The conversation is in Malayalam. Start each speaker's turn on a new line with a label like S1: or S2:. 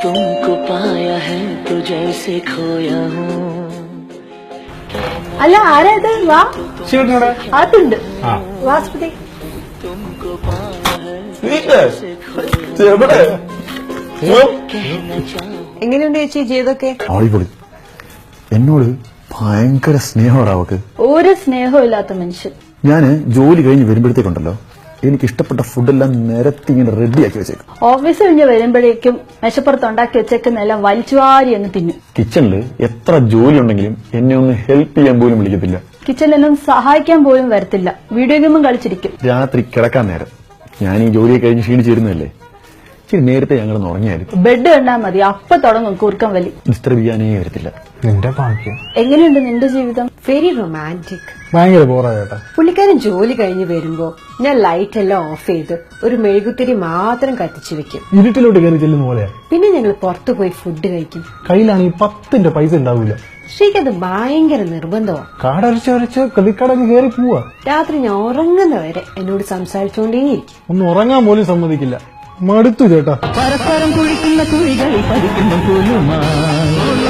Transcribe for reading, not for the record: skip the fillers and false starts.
S1: तुमको पाया है तो जैसे खोया हूँ.
S2: അല്ല ആരാ ഇത്? വാ
S3: ശിവനോടെ
S2: അതുണ്ട്
S3: ആ
S2: വാസ്പതി.
S1: तुमको पाया है
S3: വീട്ടില് എവിടെ
S1: कहना चाहूँ.
S2: എങ്ങനെയുണ്ട് ചേച്ചി ചെയ്തൊക്കെ?
S4: അടിപൊളി. എന്നോട് ഭയങ്കര സ്നേഹമാണ് അവക്ക്.
S2: ഒരു സ്നേഹവും ഇല്ലാത്ത മനുഷ്യൻ.
S4: ഞാന് ജോലി കഴിഞ്ഞ് വരുമ്പോഴത്തേക്കുണ്ടല്ലോ എനിക്ക് ഇഷ്ടപ്പെട്ട ഫുഡെല്ലാം നിരത്തി ഇങ്ങനെ റെഡിയാക്കി വെച്ചേക്കും.
S2: ഓഫീസ് കഴിഞ്ഞ് വരുമ്പോഴേക്കും മേശപ്പുറത്ത് ഉണ്ടാക്കി വെച്ചേക്കുന്നെല്ലാം വലിച്ചുവാരി അങ്ങ് തിന്നും.
S4: കിച്ചണില് എത്ര ജോലി ഉണ്ടെങ്കിലും എന്നെ ഒന്ന് ഹെൽപ്പ് ചെയ്യാൻ പോലും വിളിക്കത്തില്ല.
S2: കിച്ചണിലൊന്നും സഹായിക്കാൻ പോലും വരത്തില്ല. വീഡിയോ ഗെയിമും കളിച്ചിരിക്കും.
S4: രാത്രി കിടക്കാൻ നേരം ഞാൻ ഈ ജോലിയെ കഴിഞ്ഞ് ക്ഷീണിച്ചിരുന്നല്ലേ, ഇച്ചിരി നേരത്തെ ഞങ്ങളൊന്ന് ഉറങ്ങിയാലും
S2: ബെഡ് കണ്ടാ മതി അപ്പൊ തുടങ്ങും കൂർക്കം വലി.
S4: ഡിസ്റ്റർബ് ചെയ്യാനേ വരത്തില്ല.
S3: നിന്റെ ഭാഗ്യം.
S2: എങ്ങനെയുണ്ട് നിന്റെ ജീവിതം?
S5: Very romantic.
S3: ഭയങ്കര ബോറാ ചേട്ടാ.
S5: പുള്ളിക്കാരൻ ജോലി കഴിഞ്ഞ് വരുമ്പോ ഞാൻ ലൈറ്റ് എല്ലാം ഓഫ് ചെയ്ത് ഒരു മെഴുകുത്തിരി മാത്രം കത്തിച്ചു വെക്കും.
S3: ഇരുട്ടിലോട്ട് കയറി ചെല്ലുന്ന പോലെയാ.
S5: പിന്നെ ഞങ്ങൾ പുറത്തു പോയി ഫുഡ് കഴിക്കും.
S3: കയ്യിലാണെങ്കിൽ 10 പൈസ ഉണ്ടാവില്ല.
S5: ശ്രീക്കത് ഭയങ്കര നിർബന്ധമാണ്.
S3: കാടരച്ച് ക്രെഡിറ്റ് കയറി പോവാ.
S5: രാത്രി ഞാൻ ഉറങ്ങുന്നവരെ എന്നോട് സംസാരിച്ചുകൊണ്ടേയിരിക്കും.
S3: ഒന്ന് ഉറങ്ങാൻ പോലും സമ്മതിക്കില്ല. മടുത്തു ചേട്ടാ.
S1: പരസ്പരം കുഴിക്കുന്ന കുഴികളിൽ പതിക്കുന്ന പോലുമായി